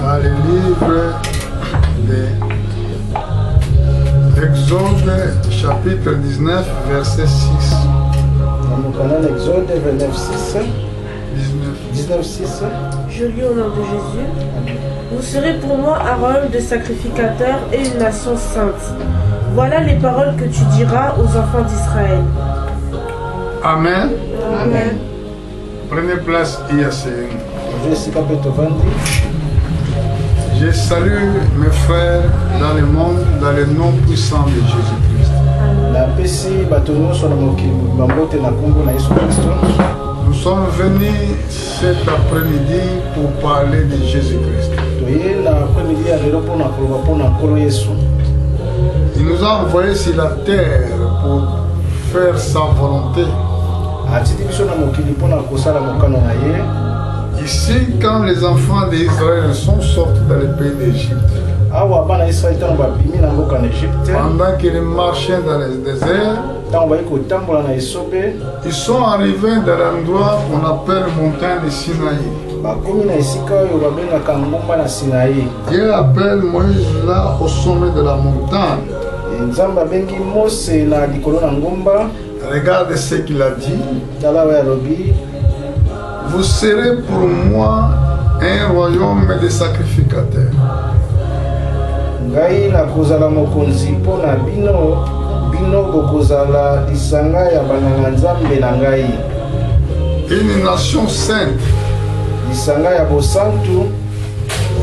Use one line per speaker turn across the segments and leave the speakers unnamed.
Dans le livre d'Exode, chapitre 19, verset 6.
Dans le canal Exode 19, 6.
Je lis au nom de Jésus. Vous serez pour moi un royaume de sacrificateurs et une nation sainte. Voilà les paroles que tu diras aux enfants d'Israël.
Amen.
Amen.
Prenez place, IAC. Je salue mes frères dans le monde, dans le nom puissant de Jésus-Christ. Nous sommes venus cet après-midi pour parler de Jésus-Christ. Il nous a envoyés sur la terre pour faire sa volonté. Ici, quand les enfants d'Israël sont sortis dans le pays d'Égypte, pendant qu'ils marchaient dans le désert, ils sont arrivés dans l'endroit qu'on appelle montagne de Sinaï. Dieu appelle Moïse là au sommet de la montagne. Regardez ce qu'il a dit. Vous serez pour moi un royaume de sacrificateurs. Une nation sainte.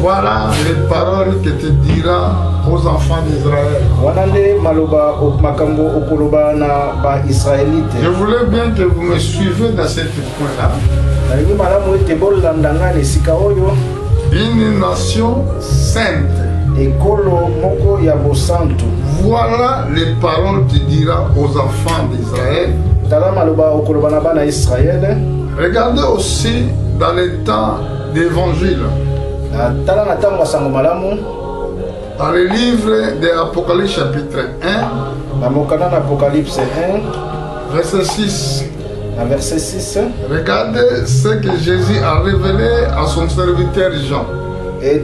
Voilà les paroles que tu diras aux enfants d'Israël. Je voulais bien que vous me suivez dans ce point-là. Une nation sainte. Voilà les paroles que tu diras aux enfants d'Israël. Regardez aussi dans les temps d'évangile. Dans le livre de l'Apocalypse chapitre 1, verset 6. Regardez ce que Jésus a révélé à son serviteur Jean.
Et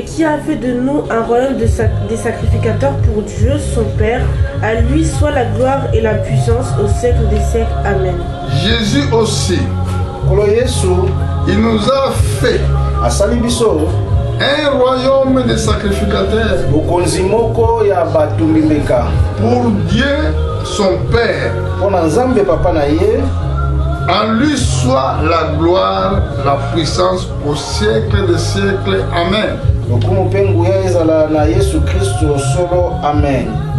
qui a fait de nous un royaume des sacrificateurs pour Dieu son Père. À lui soit la gloire et la puissance au siècle des siècles. Amen.
Jésus aussi, il nous a fait un royaume de sacrificateurs pour Dieu son Père. À lui soit la gloire, la puissance au siècle des siècles. Amen.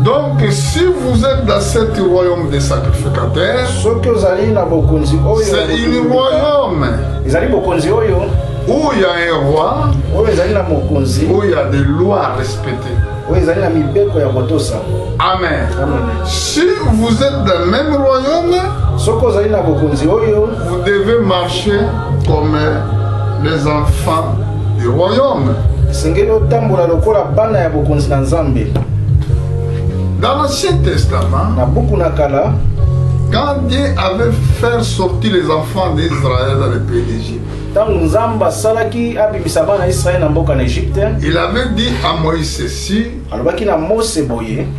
Donc si vous êtes dans ce royaume des sacrificateurs, c'est un royaume où il y a un roi, où il y a des lois respectées. Amen. Si vous êtes dans le même royaume, vous devez marcher comme les enfants du royaume. Dans l'Ancien Testament, quand Dieu avait fait sortir les enfants d'Israël dans le pays d'Égypte, il avait dit à Moïse ceci: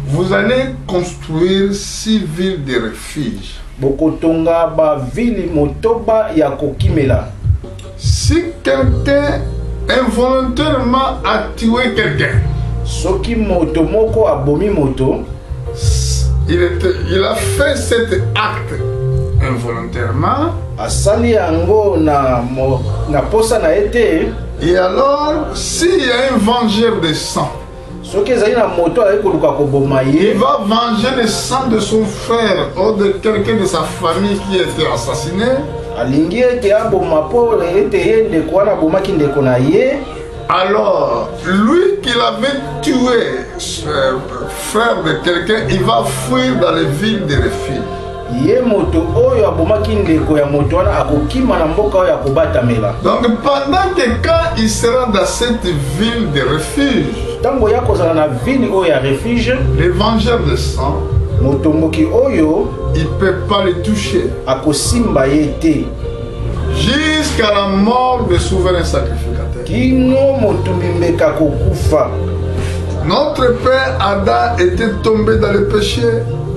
vous allez construire 6 villes de refuge. Si quelqu'un involontairement a tué quelqu'un, il a fait cet acte involontairement, et alors s'il y a un vengeur de sang, il va venger le sang de son frère ou de quelqu'un de sa famille qui a été assassiné. Alors, lui qui avait tué frère de quelqu'un, il va fuir dans les villes de refuge. Donc pendant que quand il sera dans cette ville de refuge, les vengeurs de sang
motomboki oyo
il peut pas le toucher
akosimba yete
jusqu'à la mort du souverain sacrificateur.
Kino motumimbeka kokufa.
Notre père Adam était tombé dans le péché.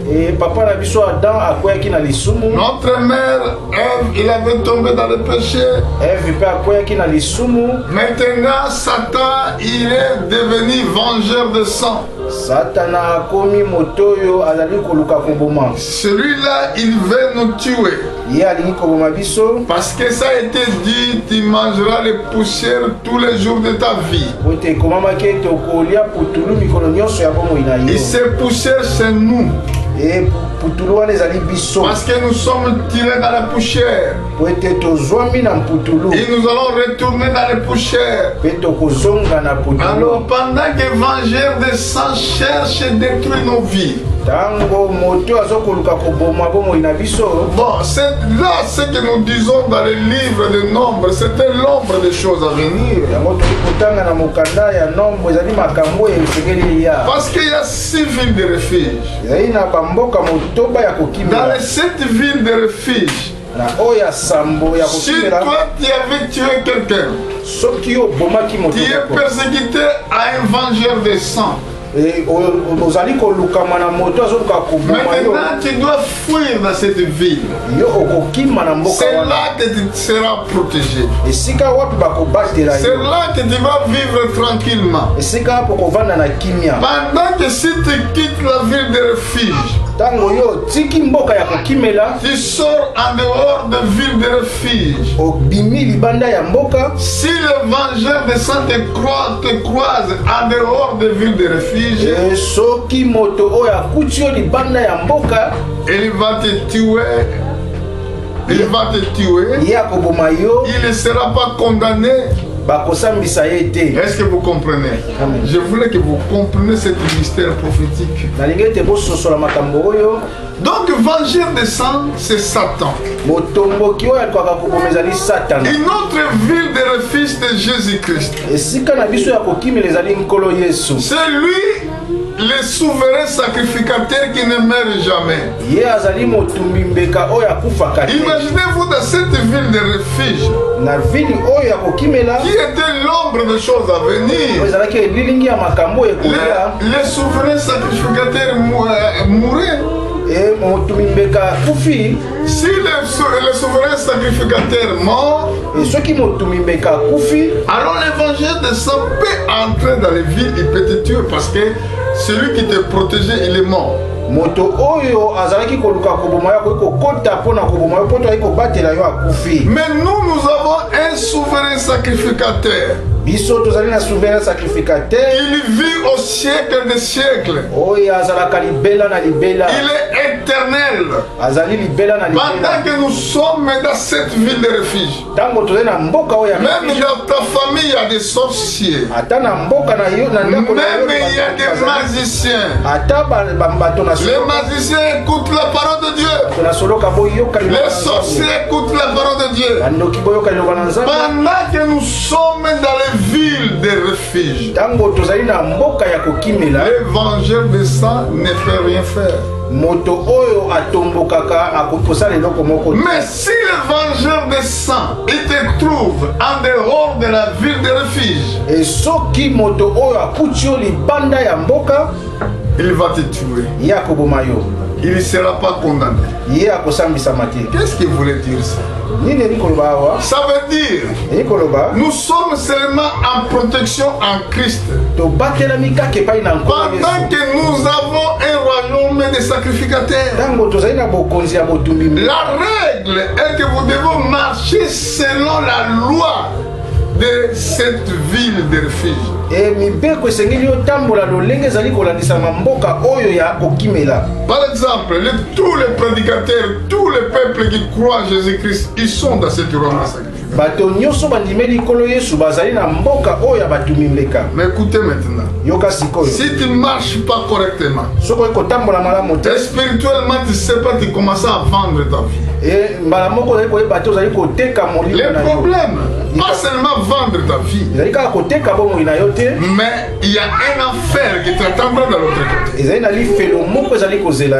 Et papa na biso Adam akweyaki na lisumu.
Notre mère Ève, il avait tombé dans le péché.
Ève pe akweyaki na lisumu.
Maintenant Satan, il est devenu vengeur de sang.
Satana akomi motoyo azali koluka koboma.
Celui-là, il veut nous tuer.
Ye alingi koboma biso.
Parce que ça a été dit, tu mangeras les poussières tous les jours de ta vie.
Ote komamaki to kolia putulu mikolo nyonso ya bomo ina yo.
Et ces poussières, c'est nous.
Et putulu wana ezali biso.
Parce que nous sommes tirés dans la poussière.
Ote tozwami na putulu.
Et nous allons retourner dans les poussières.
Pe tokozonga na putulu.
Alors pendant que vengeur de sang cherche et détruit nos vies.
Tango moto azokoluka koboma bomo ina biso.
Bon, c'est là ce que nous disons dans les livres de Nombre, c'était l'ombre des choses à venir. Parce qu'il y a 6 villes de refuge. Dans les 7 villes de refuge, si toi tu avais tué quelqu'un, tu es persécuté à un vengeur de sang. Maintenant tu dois fuir dans cette ville. C'est là que tu seras protégé. C'est là que tu vas vivre tranquillement. Pendant que si tu quittes la ville de refuge, tu sors en dehors de ville de refuge. Si le vengeur de sang te croise en dehors de ville de refuge, il va te tuer. Il va te tuer. Il ne sera pas condamné. Est-ce que vous comprenez? Amen. Je voulais que vous compreniez ce mystère prophétique. Donc, vengeur de sang, c'est Satan. Une autre ville de refuge de Jésus-Christ. C'est lui, le souverain sacrificateur qui ne meurt jamais. Imaginez-vous dans cette ville de refuge qui était l'ombre des choses à venir. Le souverain sacrificateur mourait. Si le souverain sacrificateur mort, alors l'évangile de sang peut entrer dans les villes, il peut te tuer parce que celui qui te protégeait, il est mort. Mais nous avons un souverain sacrificateur. Il vit au siècle des siècles. Il est éternel. Pendant que nous sommes dans cette ville de refuge, même dans ta famille, il y a des sorciers. Même il y a des magiciens. Les magiciens écoutent la parole de Dieu. Les sorciers écoutent la parole de Dieu. Pendant que nous sommes dans les ville de refuge, l'évangile de sang ne peut rien faire. Mais si l'évangile de sang il te trouve en dehors de la ville de refuge, il va te tuer. Il ne sera pas condamné. Qu'est-ce qu'il voulait dire ça? Ça veut dire nous sommes seulement en protection en Christ. Pendant que nous avons un royaume de sacrificateurs, la règle est que vous devez marcher selon la loi de cette ville de refuge. Par exemple, tous les prédicateurs, tous les peuples qui croient en Jésus-Christ, ils sont dans cette royaume de sacrifice. Mais écoutez maintenant, si tu ne marches pas correctement, spirituellement tu ne sais pas, tu commences à vendre ta vie.
Et
les problèmes, pas seulement vendre ta vie, mais il y a un enfer qui t'attendra de l'autre côté.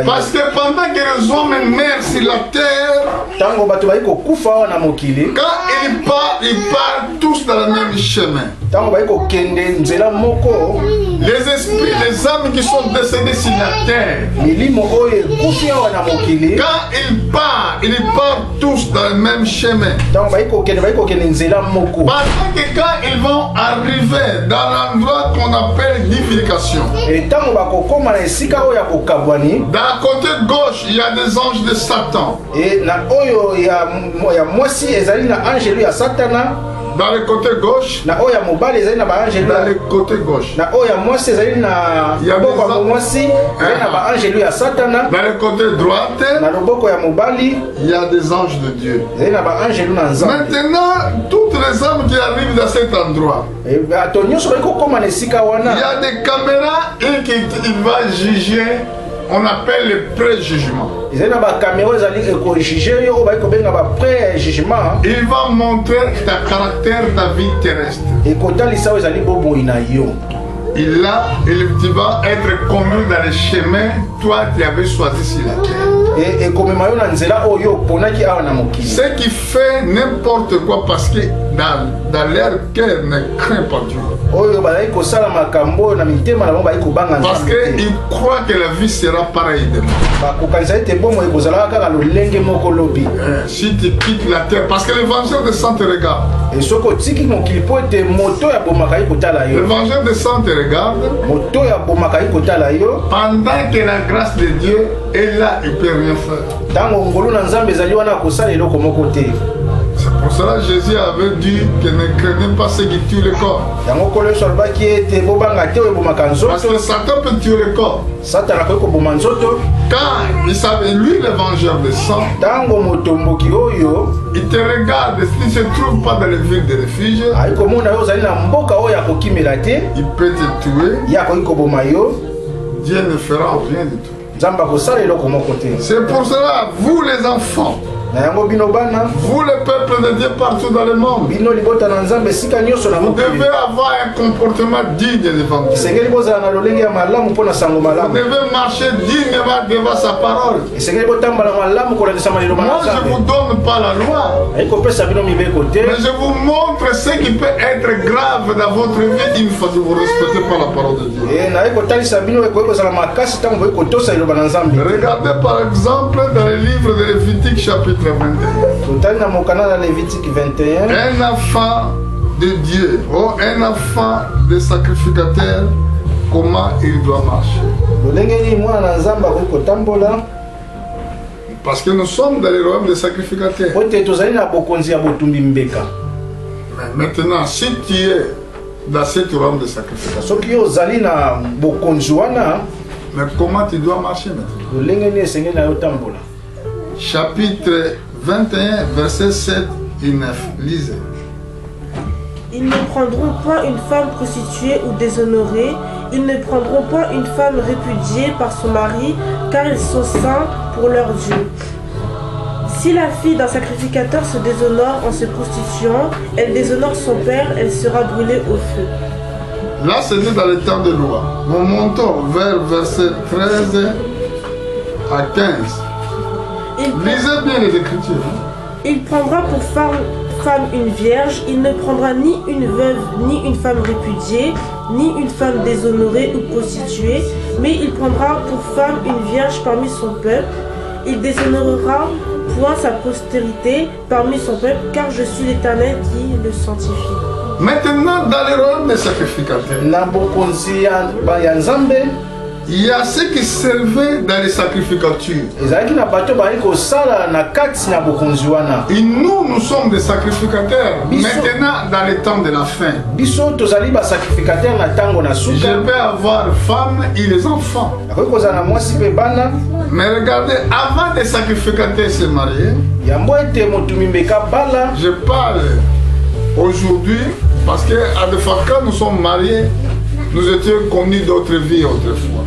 Parce que pendant que les hommes meurent sur la terre, quand ils partent tous dans le même chemin. Les esprits, les âmes qui sont décédées sur la terre, quand ils partent tous dans le même chemin. Parce que quand ils vont arriver dans l'endroit qu'on appelle l'édification, d'un côté gauche, il y a des anges de Satan. Dans le côté gauche, dans le côté gauche, il y a des anges. Dans le côté droite, il y a des anges de Dieu. Maintenant, toutes les âmes qui arrivent dans cet endroit, il y a des caméras et qu'il va juger. On appelle le pré-jugement. Il va montrer ta caractère, ta vie terrestre. Et là, tu vas être conduit dans le chemin, toi tu avais choisi sur la terre. Ce qui fait n'importe quoi parce que dans leur cœur ne craint pas Dieu. Parce qu'ils croient que la vie sera pareille demain. Si tu quittes la terre, parce que l'évangile de sang te regarde. L'évangile de sang te regarde. Pendant que la grâce de Dieu est là, il ne peut rien faire. C'est pour cela que Jésus avait dit que ne craignez pas ceux qui tuent le corps. Parce que Satan peut tuer le corps. Quand il savait, lui, l'évangile de sang, il te regarde, s'il ne se trouve pas dans les villes de refuge, il peut te tuer. Dieu ne fera rien du tout. C'est pour cela, vous les enfants, vous le peuple de Dieu partout dans le monde, vous devez avoir un comportement digne devant Dieu. Vous devez marcher dignement devant sa parole. Moi je ne vous donne pas la loi, mais je vous montre ce qui peut être grave dans votre vie une fois que vous ne respectez pas la parole de Dieu. Regardez par exemple dans le livre de Lévitique chapitre 21. Un enfant de Dieu, un enfant de sacrificateur, comment il doit marcher? Parce que nous sommes dans le royaume des sacrificateurs. Mais maintenant, si tu es dans ce royaume des sacrificateurs, mais comment tu dois marcher maintenant? Chapitre 21, versets 7 et 9. Lisez.
Ils ne prendront point une femme prostituée ou déshonorée. Ils ne prendront point une femme répudiée par son mari, car ils sont saints pour leur Dieu. Si la fille d'un sacrificateur se déshonore en se prostituant, elle déshonore son père, elle sera brûlée au feu.
Là, c'était dans le temps de loi. Nous montons vers verset 13 à 15. Lisez bien les Écritures.
Il prendra pour femme une vierge. Il ne prendra ni une veuve, ni une femme répudiée, ni une femme déshonorée ou prostituée, mais il prendra pour femme une vierge parmi son peuple. Il déshonorera point sa postérité parmi son peuple, car je suis l'Éternel qui le sanctifie.
Maintenant, dans le royaume des sacrificateurs, il y a ceux qui servaient dans les sacrificatures. Et nous sommes des sacrificateurs maintenant dans le temps de la fin. Je vais avoir femme et les enfants. Mais regardez, avant les sacrificateurs se marier, je parle aujourd'hui parce qu'à de fois quand nous sommes mariés, nous étions connus d'autres vies autrefois.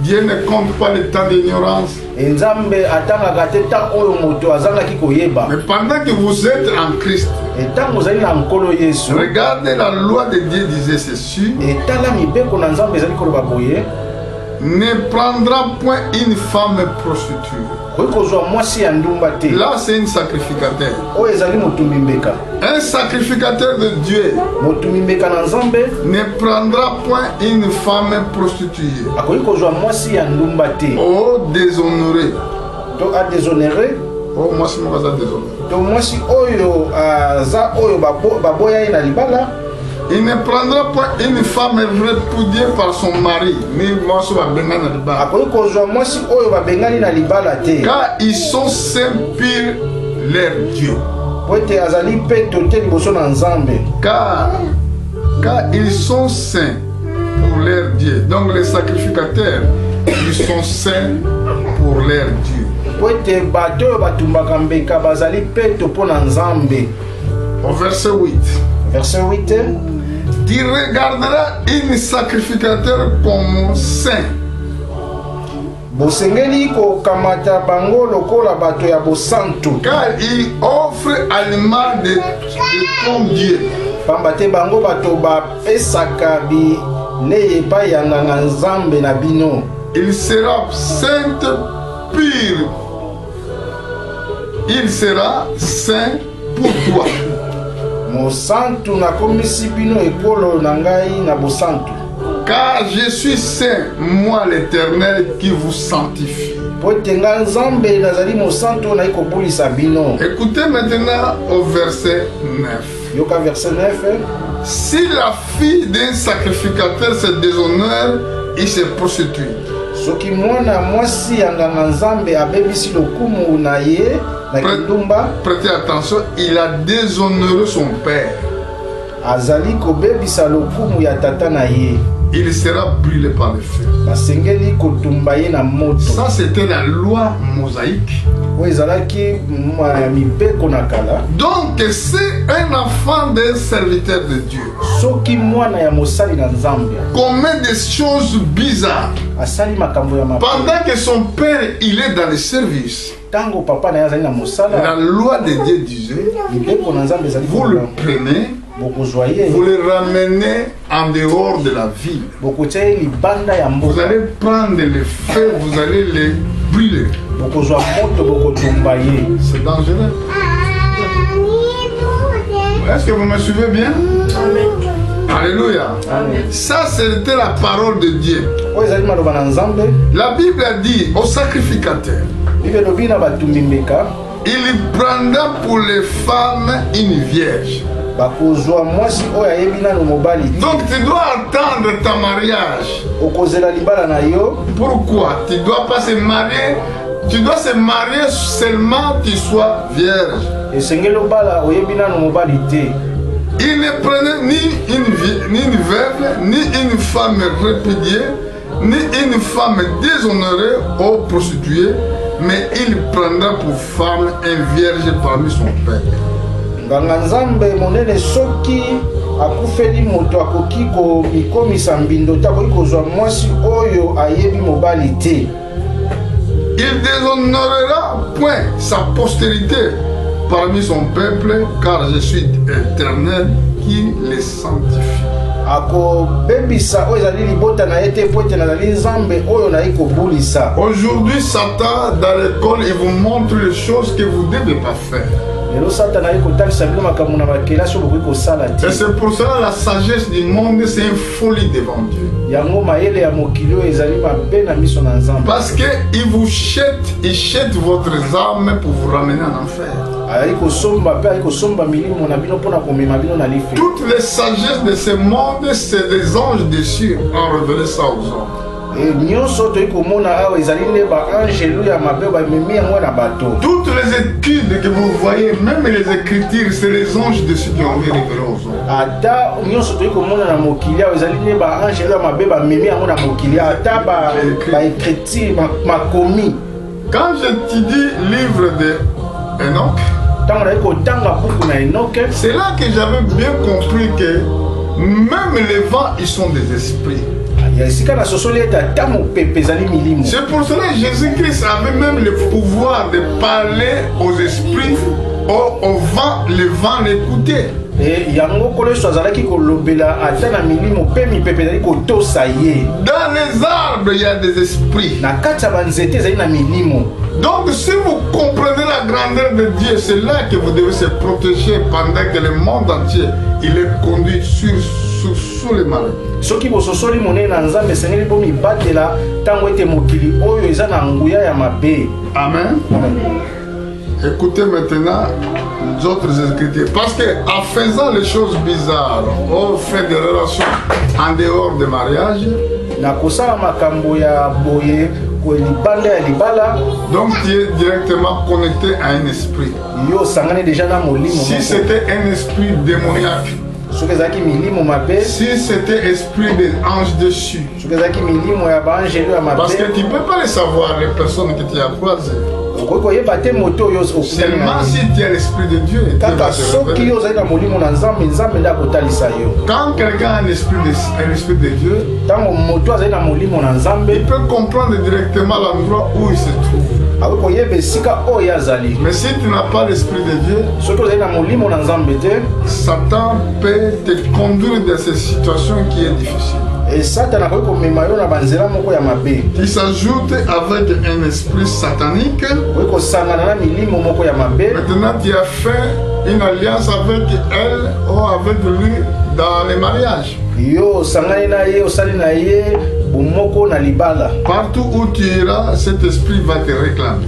Dieu ne compte pas le temps d'ignorance. Mais pendant que vous êtes en Christ, regardez, la loi de Dieu disait ceci: ne prendra point une femme prostituée. Là, c'est un sacrificateur. Un sacrificateur de Dieu ne prendra point une femme prostituée. Oh, déshonoré. Oh, moi, je ne suis pas déshonoré. Il ne prendra pas une femme répudiée par son mari. Car ils sont saints pire leur Dieu. Car ils sont saints pour leur Dieu. Donc les sacrificateurs, ils sont saints pour leur Dieu. Au verset 8.
Verset 8.
Tu regarderas un sacrificateur comme saint. Car il offre aliment de ton Dieu. Il sera saint pur. Il sera saint pour toi. Car je suis saint, moi l'Éternel, qui vous sanctifie. Écoutez maintenant au verset 9. Si la fille d'un sacrificateur se déshonore, il se prostitue. Prêtez attention, il a déshonoré son père. Il sera brûlé par le feu. Ça, c'était la loi mosaïque. Donc, c'est un enfant d'un serviteur de Dieu commet des choses bizarres pendant que son père il est dans le service. La loi de Dieu disait: vous le prenez, vous le ramenez en dehors de la ville. Vous allez prendre le feu, vous allez le brûler. C'est dangereux. Est-ce que vous me suivez bien?
Amen.
Alléluia.
Amen.
Ça, c'était la parole de Dieu. La Bible a dit au sacrificateur: il prendra pour les femmes une vierge. Donc tu dois attendre ta mariage. Pourquoi? Tu ne dois pas se marier. Tu dois se marier seulement tu sois vierge. Il ne prenait ni une veuve, ni une femme répudiée, ni une femme déshonorée ou prostituée, mais il prendra pour femme un vierge parmi son peuple. Il déshonorera point sa postérité parmi son peuple, car je suis éternel qui les sanctifie. Aujourd'hui, Satan, dans l'école, il vous montre les choses que vous ne devez pas faire. Et c'est pour cela la sagesse du monde, c'est une folie devant Dieu. Parce qu'il vous jette, il jette votre âme pour vous ramener en enfer. Toutes les sagesses de ce monde, c'est des anges dessus. On révèle ça aux hommes. Toutes les études que vous voyez, même les écritures, c'est les anges dessus qui ont révélé aux hommes. Quand j'étudie le livre de Enoch, c'est là que j'avais bien compris que même les vents, ils sont des esprits. C'est
pour cela que Jésus-Christ avait même le pouvoir de parler aux esprits, au vent, le vent l'écoutait. Dans les arbres, il y a des esprits. Donc si vous comprenez la grandeur de Dieu, c'est là que vous devez se protéger pendant que le monde entier il est conduit sous les malades. Amen. Écoutez maintenant d'autres écritures. Parce qu'en faisant les choses bizarres, on fait des relations en dehors du mariage. Donc tu es directement connecté à un esprit. Si c'était un esprit démoniaque, si c'était esprit des anges dessus, parce que tu ne peux pas le savoir, les personnes que tu as croisées. Seulement si tu as l'esprit de Dieu. Quand quelqu'un a un esprit de Dieu, il peut comprendre directement l'endroit où il se trouve. Mais si tu n'as pas l'esprit de Dieu, Satan peut te conduire dans ces situations qui est difficile. Il s'ajoute avec un esprit satanique. Maintenant tu as fait une alliance avec elle ou avec lui dans les mariages. Partout où tu iras, cet esprit va te réclamer.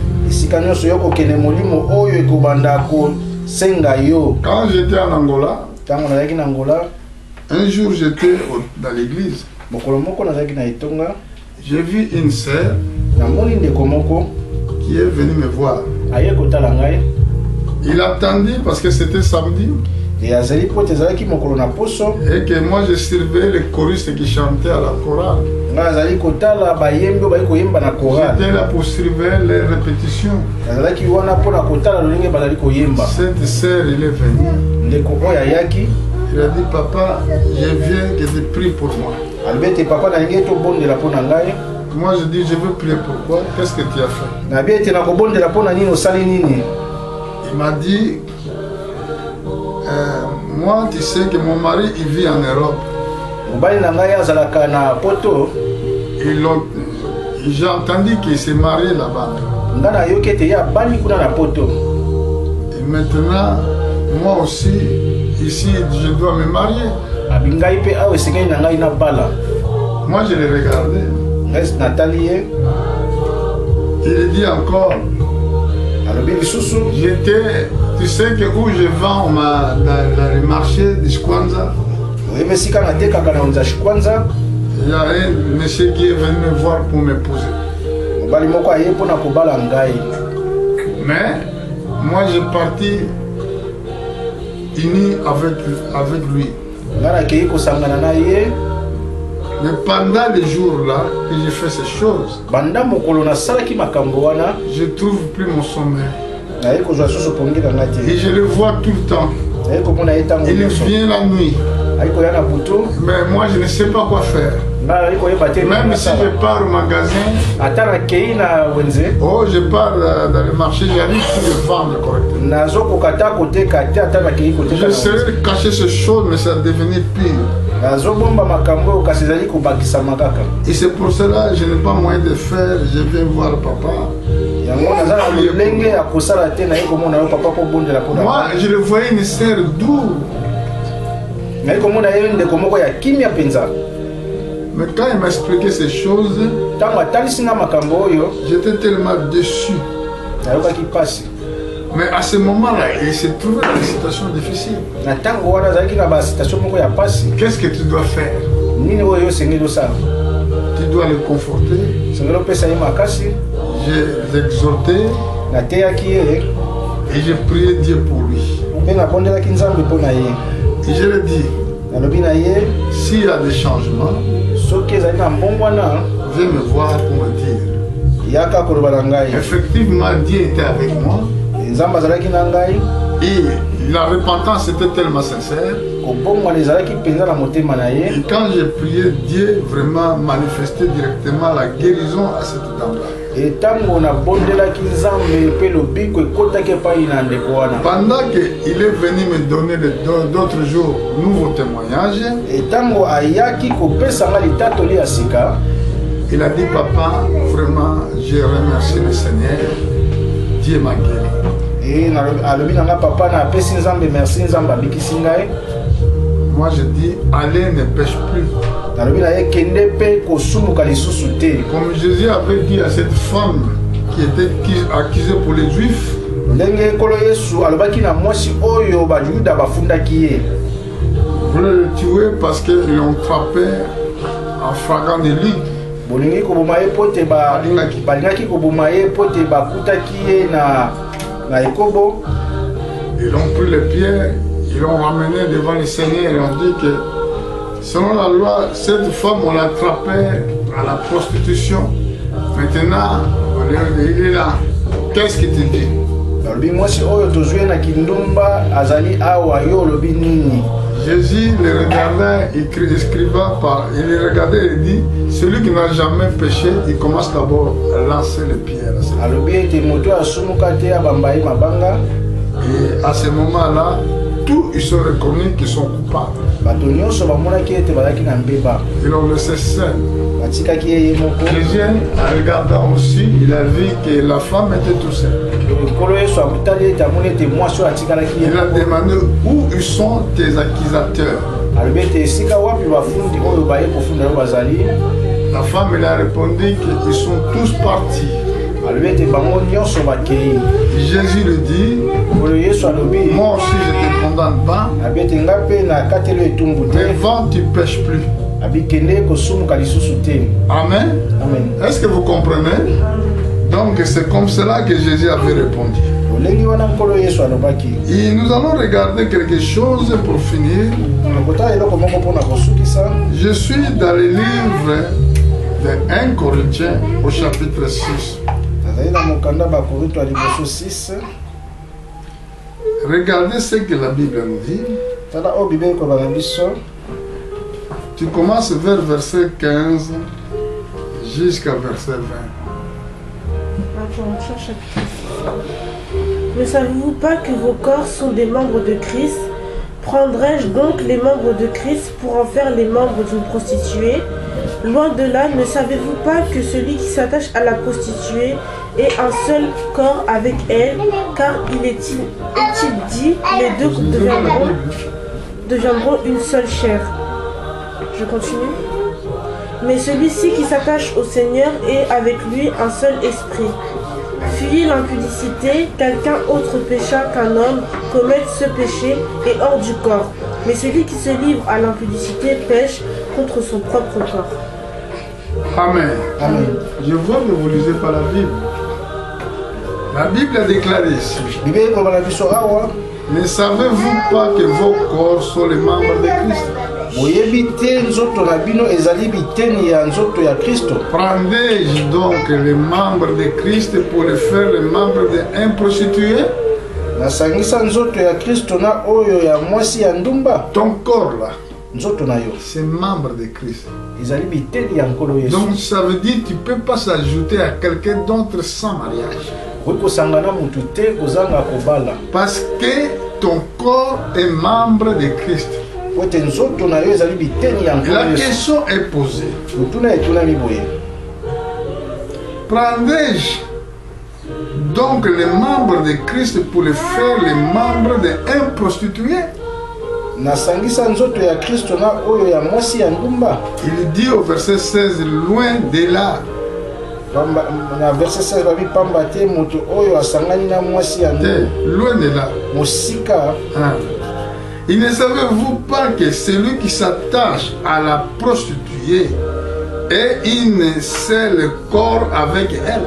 Quand j'étais en Angola, un jour j'étais dans l'église. J'ai vu une sœur qui est venue me voir. Il attendit parce que c'était samedi. Et que moi je servais les choristes qui chantaient à la chorale. J'étais là pour servir les répétitions. Cette sœur, il est venu. Il a dit, papa, je viens que tu pries pour moi. Moi je dis, je veux prier pour toi. Qu'est-ce que tu as fait? Il m'a dit, moi tu sais que mon mari il vit en Europe. J'ai entendu qu'il s'est marié là-bas. Et maintenant, moi aussi, ici, je dois me marier. Moi, je l'ai regardé. Il dit encore, j'étais, tu sais que où je vends dans le marché de Shkwanza, il y a un monsieur qui est venu me voir pour m'épouser. Mais moi j'ai parti uni avec lui. Mais pendant les jours là que j'ai fait ces choses, je ne trouve plus mon sommeil. Et je le vois tout le temps. Il vient la nuit. Mais moi je ne sais pas quoi faire. Même si je pars au magasin, oh je pars dans le marché, j'arrive pour le vendre correctement. Je serais caché ces choses, mais ça devenait pire. Et c'est pour cela que je n'ai pas moyen de faire, je viens voir papa. Moi je le voyais une sœur douce. Mais quand il m'a expliqué ces choses, j'étais tellement déçu. Mais à ce moment-là, il s'est trouvé dans une situation difficile. Qu'est-ce que tu dois faire? Tu dois le conforter. J'ai exhorté et j'ai prié Dieu pour lui. Et je lui ai dit, s'il y a des changements, viens me voir pour me dire. Effectivement, Dieu était avec moi. Et la repentance était tellement sincère.
quand j'ai prié, Dieu vraiment manifestait directement la guérison à cette dame-là. Pendant qu'il est venu me donner d'autres jours nouveaux témoignages, il a dit, papa, vraiment, je remercie le Seigneur, Dieu m'a guéri. Moi je dis, allez, ne pêche plus. Comme Jésus avait dit à cette femme qui était accusée pour les Juifs, vous voulez le tuer parce qu'ils l'ont frappé en flagrant délit. Ils ont pris les pierres, ils l'ont ramené devant le Seigneur et ont dit que selon la loi, cette femme on l'a attrapée à la prostitution. Maintenant, il est là. Qu'est-ce qu'il te dit? Jésus le regardait, il regardait et dit, celui qui n'a jamais péché, il commence d'abord à lancer les pierres. Et à ce moment-là, tous ils sont reconnus qu'ils sont coupables. Ils l'ont laissé seul. Jésus, en regardant aussi, il a vu que la femme était tout seule. Il a demandé où ils sont tes accusateurs. La femme il a répondu qu'ils sont tous partis. Jésus lui dit, moi aussi je te condamne pas, mais va, tu ne pêches plus. Amen. Est-ce que vous comprenez? Donc c'est comme cela que Jésus avait répondu. Et nous allons regarder quelque chose pour finir. Je suis dans le livre de 1 Corinthiens au chapitre 6. Regardez ce que la Bible nous dit. Tu commences vers verset 15 jusqu'à verset 20.
Ne savez-vous pas que vos corps sont des membres de Christ? Prendrais-je donc les membres de Christ pour en faire les membres d'une prostituée? Loin de là, ne savez-vous pas que celui qui s'attache à la prostituée est un seul corps avec elle? Car il est-il dit, les deux deviendront une seule chair. Je continue. Mais celui-ci qui s'attache au Seigneur est avec lui un seul esprit. Fuyez l'impudicité, quelqu'un autre pécha qu'un homme commette ce péché est hors du corps. Mais celui qui se livre à l'impudicité pêche contre son propre corps.
Amen. Amen. Je vois que vous ne lisez pas la Bible. La Bible a déclaré ici. Ne savez-vous pas que vos corps sont les membres de Christ? Prendez-je donc les membres de Christ pour les faire les membres d'un prostitué? Ton corps là, c'est membre de Christ. Donc ça veut dire que tu ne peux pas s'ajouter à quelqu'un d'autre sans mariage. Parce que ton corps est membre de Christ. La question est posée. Prendrais-je donc les membres de Christ pour les faire les membres d'un prostitué? Il dit au verset 16, loin de là. Loin de là. Et ne savez-vous pas que celui qui s'attache à la prostituée est un seul corps avec elle?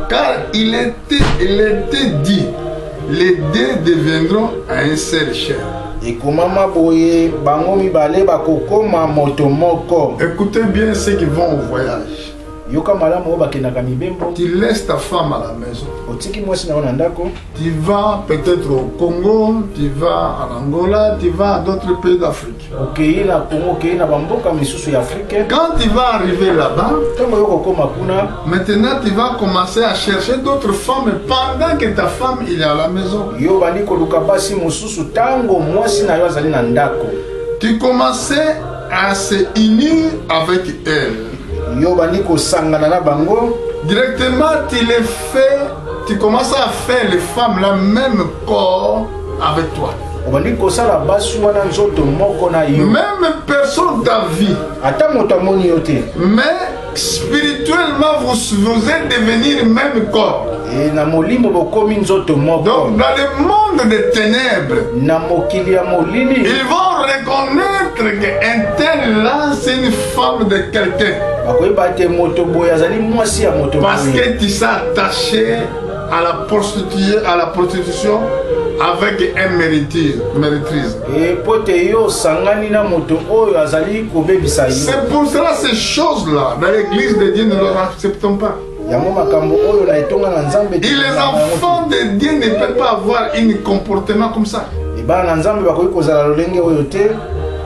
Car il était dit, les deux deviendront un seul chair. Écoutez bien ceux qui vont au voyage. Tu laisses ta femme à la maison. Tu vas peut-être au Congo, tu vas en Angola, tu vas à d'autres pays d'Afrique. Quand tu vas arriver là-bas, maintenant tu vas commencer à chercher d'autres femmes pendant que ta femme il est à la maison. Tu commençais à se unir avec elle. Directement tu commences à faire les femmes la même corps avec toi. Même personne ta vie. Mais spirituellement vous êtes devenus même corps. Donc dans le monde des ténèbres, ils vont reconnaître qu'un tel là c'est une femme de quelqu'un. Parce que tu s'es attaché à la prostitution avec un méritrice. C'est pour cela ces choses-là, dans l'église de Dieu, ne les acceptons pas. Et les enfants de Dieu ne peuvent pas avoir un comportement comme ça.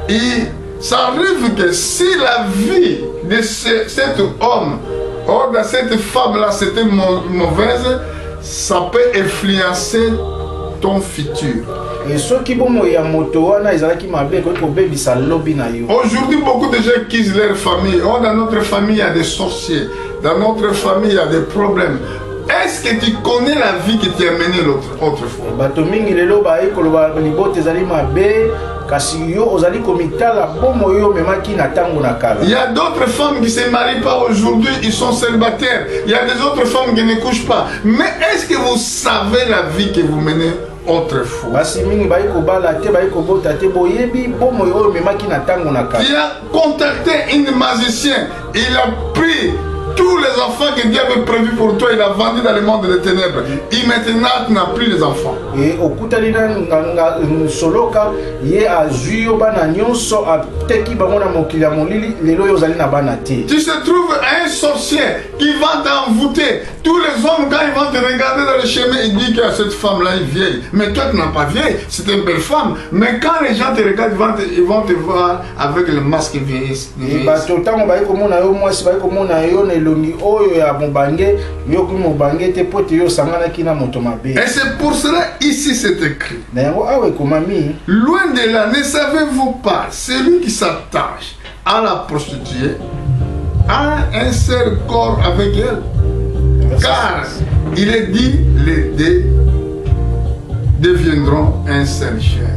Et ça arrive que si la vie de cet homme ou de cette femme-là c'était mauvaise, ça peut influencer ton futur. Aujourd'hui, beaucoup de gens quittent leur famille. Oh, dans notre famille, il y a des sorciers. Dans notre famille, il y a des problèmes. Est-ce que tu connais la vie que tu as menée autrefois? Il y a d'autres femmes qui ne se marient pas aujourd'hui, ils sont célibataires. Il y a des autres femmes qui ne couchent pas. Mais est-ce que vous savez la vie que vous menez autrefois? Tu as contacté un magicien, il a pris tous les enfants que Dieu avait prévus pour toi, il a vendu dans le monde des ténèbres. Et maintenant, tu n'as plus les enfants. Tu se trouves un sorcier qui va t'envoûter. Tous les hommes, quand ils vont te regarder dans le chemin, ils disent que cette femme-là est vieille. Mais toi, tu n'es pas vieille, c'est une belle femme. Mais quand les gens te regardent, ils vont te voir avec le masque vieillissant. Et c'est pour cela ici c'est écrit. Loin de là, ne savez-vous pas, celui qui s'attache à la prostituée a un seul corps avec elle. Car il est dit, les deux deviendront un seul chair.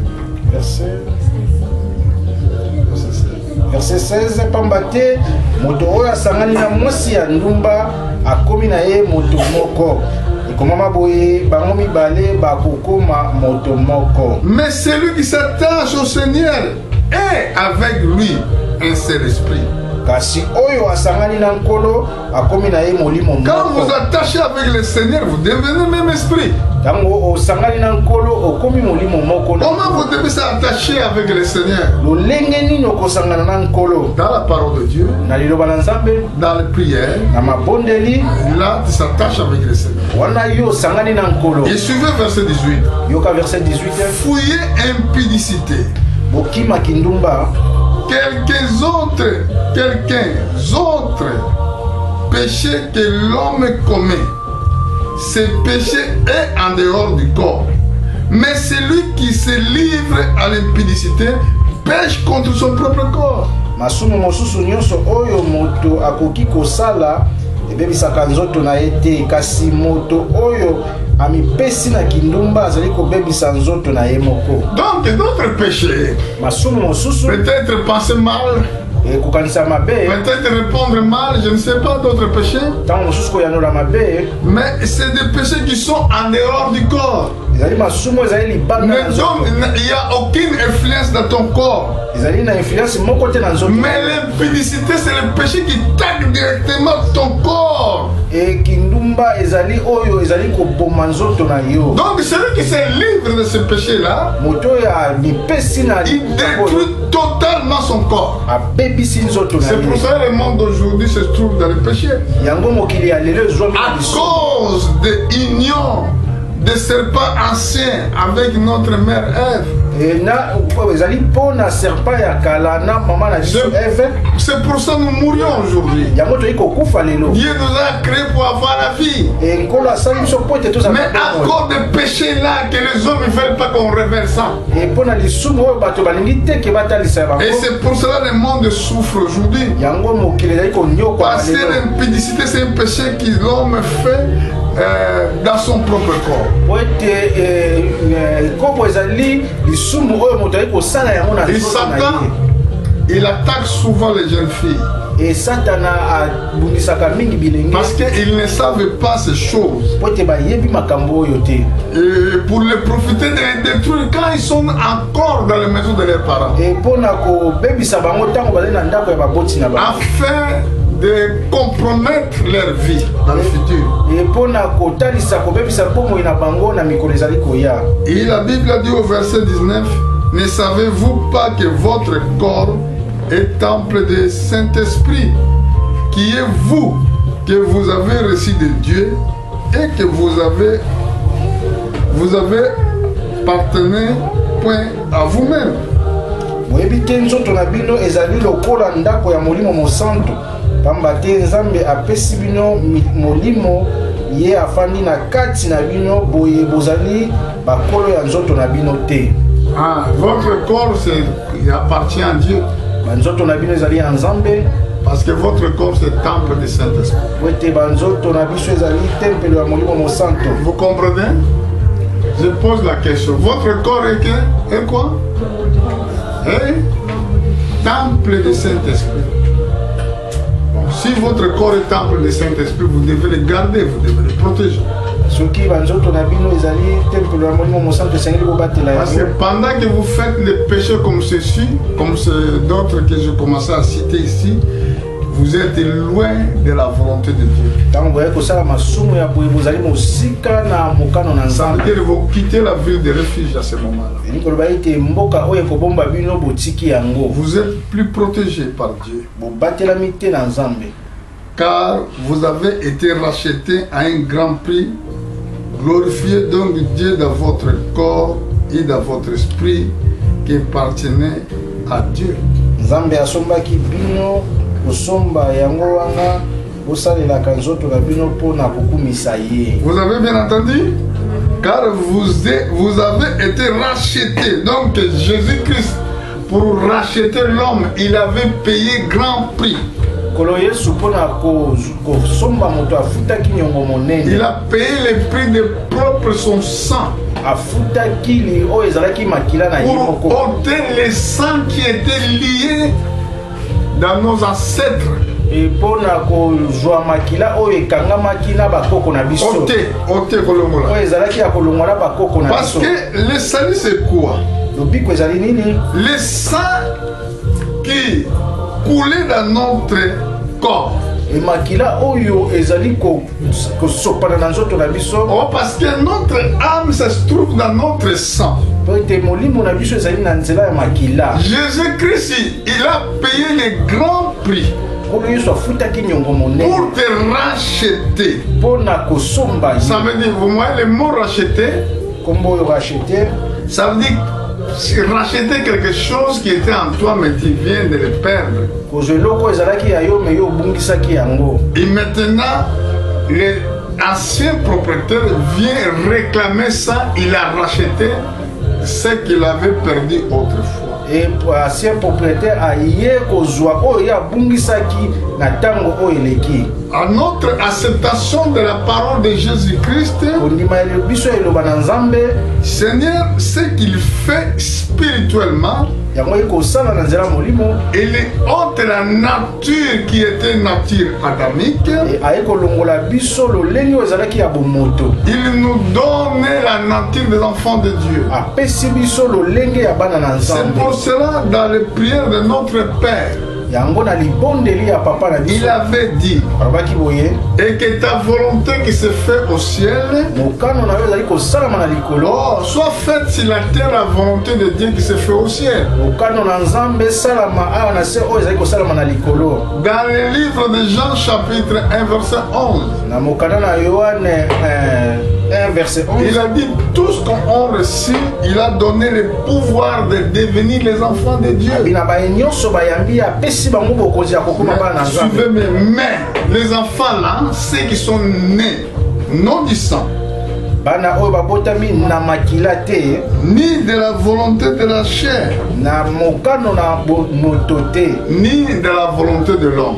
Verset 16, Pambate, moto oyo asangani na mwasi ya ndumba akomi na ye moto moko. Ekomama boye bango mibale bakokoma moto moko. Mais celui qui s'attache au Seigneur est avec lui un seul esprit. Kasi oyo asangani na nkolo akomi na ye molimo moko. Quand vous attachez avec le Seigneur, vous devenez même esprit. Comment vous devez s'attacher avec le Seigneur? Dans la parole de Dieu, dans les prières, là tu s'attaches avec le Seigneur. Et suivez verset 18. Fouillez impudicité. Quelques autres péchés que l'homme commet. Ce péché est en dehors du corps. Mais celui qui se livre à l'impudicité pêche contre son propre corps. Masumu mosusu nyonso oyo moto akoki kosala ebebisaka nzoto na ete kasi moto oyo amipesi na kindumba azali kobebisa nzoto na ye moko. Donc d'autres péchés. Masumu mosusu peut-être penser mal. Peut-être répondre mal, je ne sais pas, d'autres péchés. Mais c'est des péchés qui sont en dehors du corps. Mais donc, il n'y a aucune influence dans ton corps. Mais l'impudicité, c'est le péché qui tague directement ton corps. Donc celui qui se livre de ce péché-là, il détruit totalement son corps. C'est pour ça que le monde d'aujourd'hui se trouve dans le péché. À cause de l'union des serpents anciens avec notre mère Ève. C'est pour ça que nous mourions aujourd'hui. Dieu nous a créés pour avoir la vie. Mais à cause des péchés là que les hommes ne veulent pas qu'on révèle ça. Et c'est pour cela que le monde souffre aujourd'hui. Parce que l'impudicité c'est un péché que l'homme fait dans son propre corps. Et Satan, il attaque souvent les jeunes filles. Parce qu'ils ne savent pas ces choses. Et pour les profiter de les détruire quand ils sont encore dans la maison de leurs parents. Afin de compromettre leur vie dans le futur. Et la Bible a dit au verset 19, ne savez-vous pas que votre corps est temple du Saint-Esprit, qui est vous, que vous avez reçu de Dieu et que vous avez appartenu point à vous-même.
Pambate nzambe apesi bino molimo ye afandi na kati na bino boye bozali bakolo ya nzoto na bino te.
Ah, votre corps appartient à Dieu.
Banzoto na bino ezali ya nzambe
parce que votre corps c'est temple du Saint-Esprit.
Wete banzoto na biso ezali temple ya molimo mosanto.
Vous comprenez? Je pose la question. Votre corps est quoi? Temple du Saint-Esprit. Si votre corps est temple du Saint-Esprit, vous devez le garder, vous devez le protéger. Parce que pendant que vous faites les péchés comme ceci, comme d'autres que j'ai commencé à citer ici, vous êtes loin de la volonté de Dieu. Ça veut dire que vous quittez la ville de refuge à ce moment-là. Vous êtes plus protégé par Dieu. Car vous avez été racheté à un grand prix. Glorifiez donc Dieu dans votre corps et dans votre esprit qui appartenait à Dieu.
Vous avez
bien entendu? Car vous avez été racheté. Donc Jésus-Christ, pour racheter l'homme, il avait payé grand prix. Il a payé le prix de propre son sang. Pour ôter les sangs qui étaient liés dans nos ancêtres. Parce que le salut c'est quoi? Le sang qui coulait dans notre corps. Oh, parce que notre âme se trouve dans notre sang. Jésus-Christ, il a payé le grand prix pour te racheter. Ça veut dire, vous voyez le mot racheter, ça veut dire racheter quelque chose qui était en toi mais tu viens de le perdre. Et maintenant, l'ancien propriétaire vient réclamer ça, il a racheté ce qu'il avait perdu autrefois.
Et l'ancien propriétaire a
à notre acceptation de la parole de Jésus-Christ, Seigneur, ce qu'il fait spirituellement, il ôte la nature qui était nature adamique. Il nous donne la nature des enfants de Dieu. C'est pour cela, dans les prières de notre Père, Il avait dit, et que ta volonté qui se fait au ciel, soit faite sur la terre la volonté de Dieu qui se fait au ciel. Dans le livre de Jean chapitre 1 verset 11, il a dit tout ce qu'on reçu, il a donné le pouvoir de devenir les enfants de Dieu. Suivez-moi, mais les enfants là, ceux qui sont nés non du sang, ni de la volonté de la chair, ni de la volonté de l'homme.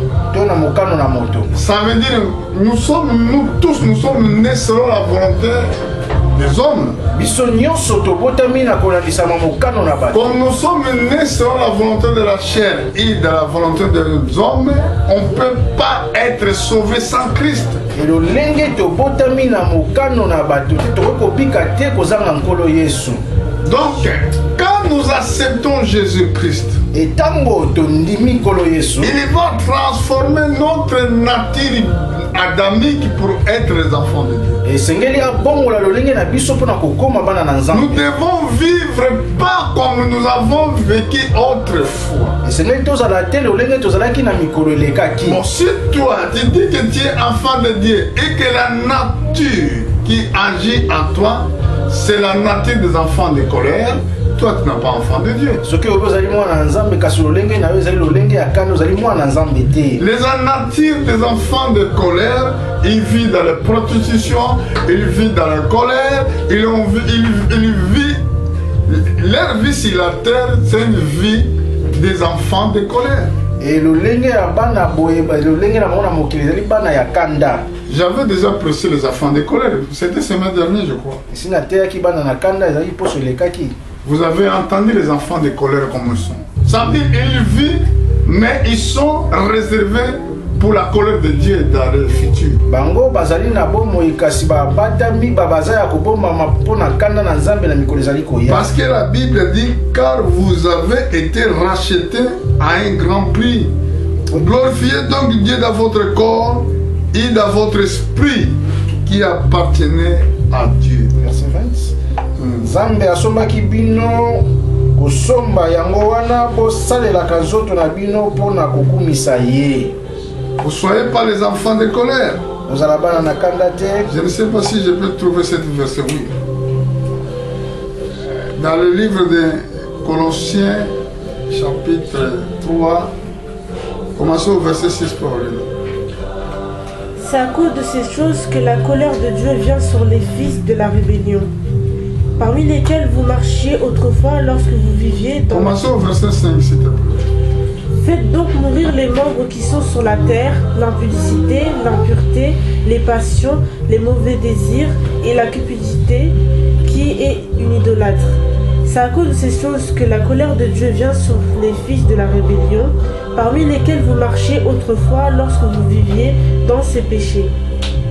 Ça veut dire nous tous sommes nés selon la volonté des hommes. Comme nous sommes nés selon la volonté de la chair et de la volonté des hommes, on ne peut pas être sauvé sans Christ. Donc, quand nous acceptons Jésus-Christ, il va transformer notre nature adamique pour être les enfants de Dieu. Nous devons vivre pas comme nous avons vécu autrefois. Bon, si toi tu dis que tu es enfant de Dieu et que la nature qui agit en toi, c'est la nature des enfants de colère, toi tu n'as pas enfant de Dieu. Les natures des enfants de colère, ils vivent dans la prostitution, ils vivent dans la colère, ils vivent, leur vie sur la terre, c'est une vie des enfants de colère. J'avais déjà pressé les enfants de colère. C'était semaine dernière, je crois. Vous avez entendu les enfants de colère comme ils sont. Ça veut dire qu'ils vivent, mais ils sont réservés pour la colère de Dieu dans le futur. Parce que la Bible dit, car vous avez été rachetés à un grand prix. Glorifiez donc Dieu dans votre corps et dans votre esprit qui appartenait à Dieu.
Verset 20. Zambe asombaki bino kosomba yango wana bosalelaka nzoto na bino mpona kokumisa ye.
Vous ne soyez pas les enfants de colère.
Je
ne sais pas si je peux trouver cette verset, oui. Dans le livre de Colossiens, chapitre 3, commencez au verset 6 pour lui.
C'est à cause de ces choses que la colère de Dieu vient sur les fils de la rébellion, parmi lesquels vous marchiez autrefois lorsque vous viviez dans...
Commencez au verset 5, s'il te plaît.
Faites donc mourir les membres qui sont sur la terre, l'impudicité, l'impureté, les passions, les mauvais désirs et la cupidité, qui est une idolâtre. C'est à cause de ces choses que la colère de Dieu vient sur les fils de la rébellion, parmi lesquels vous marchiez autrefois lorsque vous viviez dans ces péchés.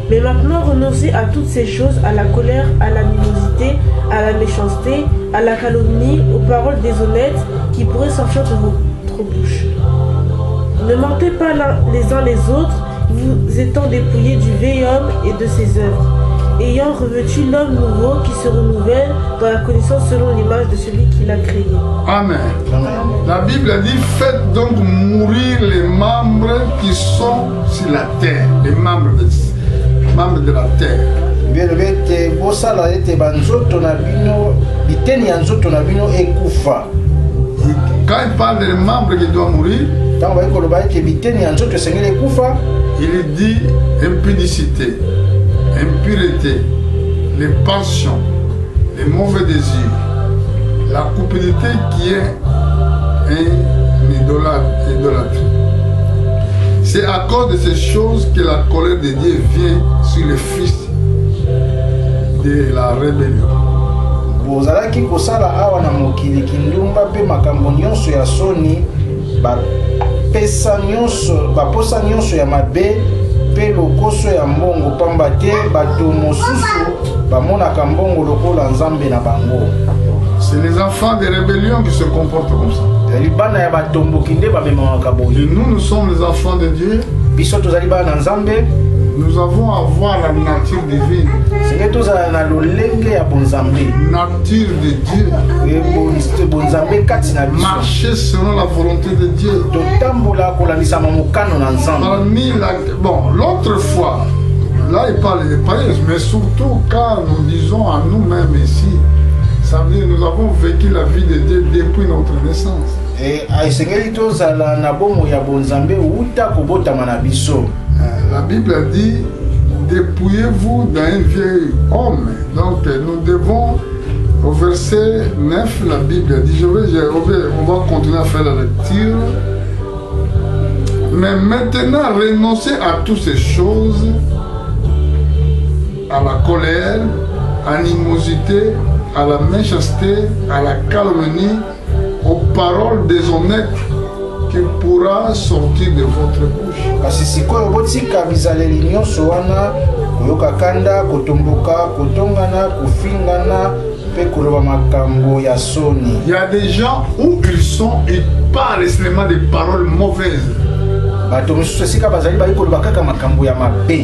Mais maintenant renoncez à toutes ces choses, à la colère, à l'animosité, à la méchanceté, à la calomnie, aux paroles déshonnêtes qui pourraient sortir de votre bouche. Ne mentez pas les uns les autres, vous étant dépouillés du vieil homme et de ses œuvres, ayant revêtu l'homme nouveau qui se renouvelle dans la connaissance selon l'image de celui qui l'a créé.
Amen. La Bible a dit, faites donc mourir les membres qui sont sur la terre, les membres de la terre. Quand il parle des membres qui doivent mourir, il dit impudicité, impureté, les passions, les mauvais désirs, la cupidité qui est une idolâtrie. C'est à cause de ces choses que la colère de Dieu vient sur les fils de la rébellion.
Bozalaki kosala awa na mokili kindumba pe makambo nyonso ya soni baposa nyonso ya mabe pe lokoso ya mbongo pamba te bato mosusu bamonaka mbongo lokola nzambe na bango.
Ce C'est les enfants de rébellion qui se comportent comme ça. Et nous sommes les enfants de Dieu. Nous avons à voir la nature divine. Nature de Dieu. Marcher selon la volonté de Dieu. Bon, l'autre fois, là il parle des païens, mais surtout quand nous disons à nous-mêmes ici, ça veut dire que nous avons vécu la vie de Dieu depuis notre naissance. La Bible dit, dépouillez-vous d'un vieil homme. Donc nous devons, au verset 9, la Bible dit, on va continuer à faire la lecture. Mais maintenant, renoncez à toutes ces choses, à la colère, à l'animosité, à la méchanceté, à la calomnie, aux paroles déshonnêtes qui pourra sortir de votre bouche. Il y a des gens où ils sont, ils parlent seulement des paroles mauvaises.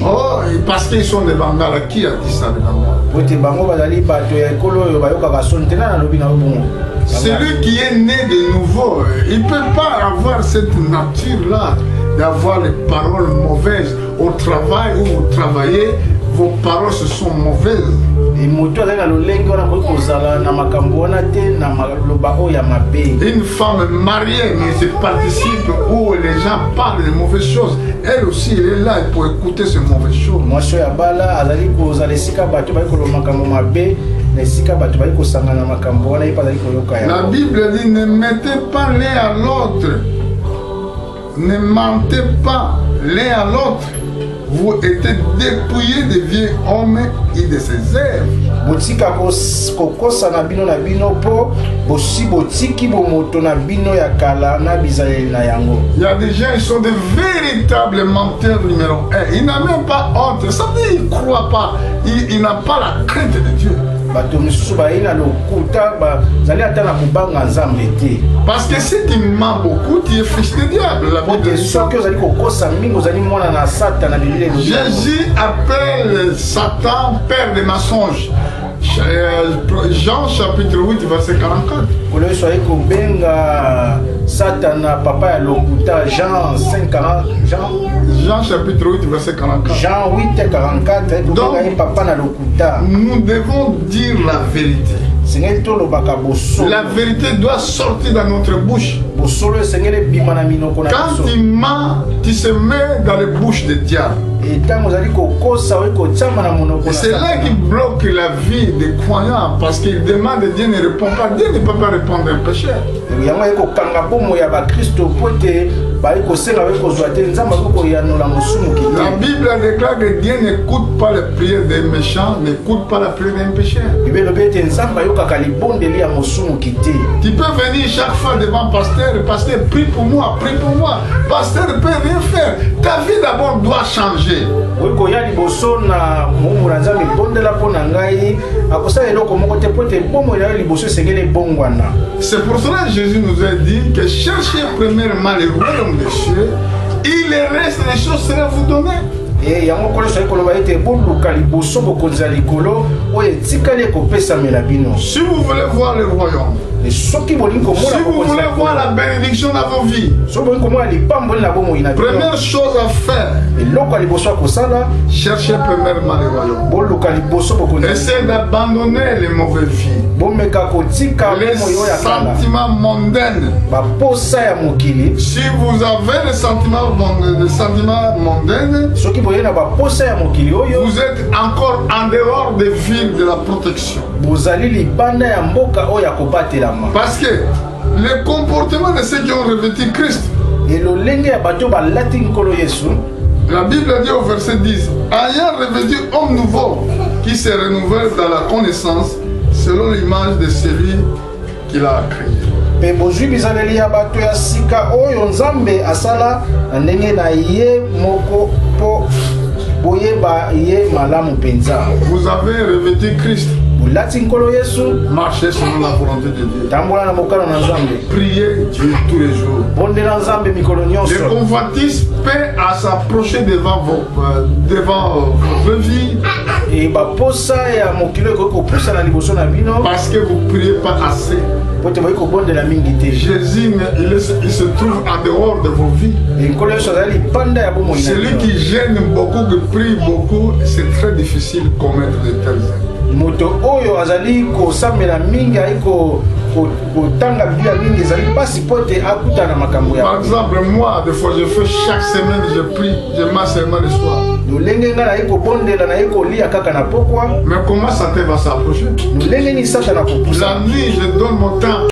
Oh, parce qu'ils sont des Bangala. Qui a dit ça, les Bangala? Celui qui est né de nouveau, il ne peut pas avoir cette nature-là, d'avoir les paroles mauvaises. Au travail où vous travaillez, vos paroles se sont mauvaises. Une femme mariée mais se participe où les gens parlent de mauvaises choses. Elle aussi, elle est là pour écouter ces mauvaises choses. La Bible dit, ne mettez pas l'un à l'autre. Ne mentez pas l'un à l'autre. Vous êtes dépouillés des vieux hommes et de ses œuvres. Il y a des gens, ils sont des véritables menteurs numéro 1. Ils n'ont même pas honte. Ça veut dire qu'ils ne croient pas. Ils n'ont pas la crainte de Dieu. Parce que si tu mens beaucoup, tu es fils de diable. Jésus appelle Satan père des mensonges. Jean chapitre 8 verset 44. Jean chapitre 8 verset 44.
Jean 8 44.
Donc, nous devons dire la vérité. La vérité doit sortir dans notre bouche. Quand tu mens, tu se mets dans les bouches des diables. Et c'est là qui bloque la vie des croyants parce qu'ils demandent et Dieu ne répond pas. Dieu ne peut pas répondre à un pécheur. La Bible déclare que Dieu n'écoute pas les prières des méchants, n'écoute pas la prière d'un pécheur. Tu peux venir chaque fois devant le pasteur, le pasteur prie pour moi, pasteur ne peut rien faire. Ta vie d'abord doit changer. C'est pour cela que Jésus nous a dit que cherchez premièrement le royaume des cieux, et le reste des choses seront vous données. Si vous voulez voir le royaume, si vous voulez voir la bénédiction dans vos vies, première chose à faire, cherchez premièrement le royaume. Essayez d'abandonner les mauvaises vies, les sentiments mondains. Si vous avez les sentiments mondains, vous êtes encore en dehors des villes de la protection. Parce que le comportement de ceux qui ont revêtu Christ, la Bible dit au verset 10, ayant revêtu homme nouveau qui se renouvelle dans la connaissance selon l'image de celui qui l'a créé. Vous avez revêtu Christ. Marchez selon la volonté de Dieu. Priez Dieu tous les jours. Le convoitise peut à s'approcher devant vos vies. Parce que vous ne priez pas assez. Jésus, il se trouve en dehors de vos vies. Celui qui gêne beaucoup, qui prie beaucoup, c'est très difficile de commettre de tels actes. Par exemple, moi, des fois je fais chaque semaine, je prie, je marche seulement le soir. Mais comment Satan va s'approcher? La nuit, je donne mon temps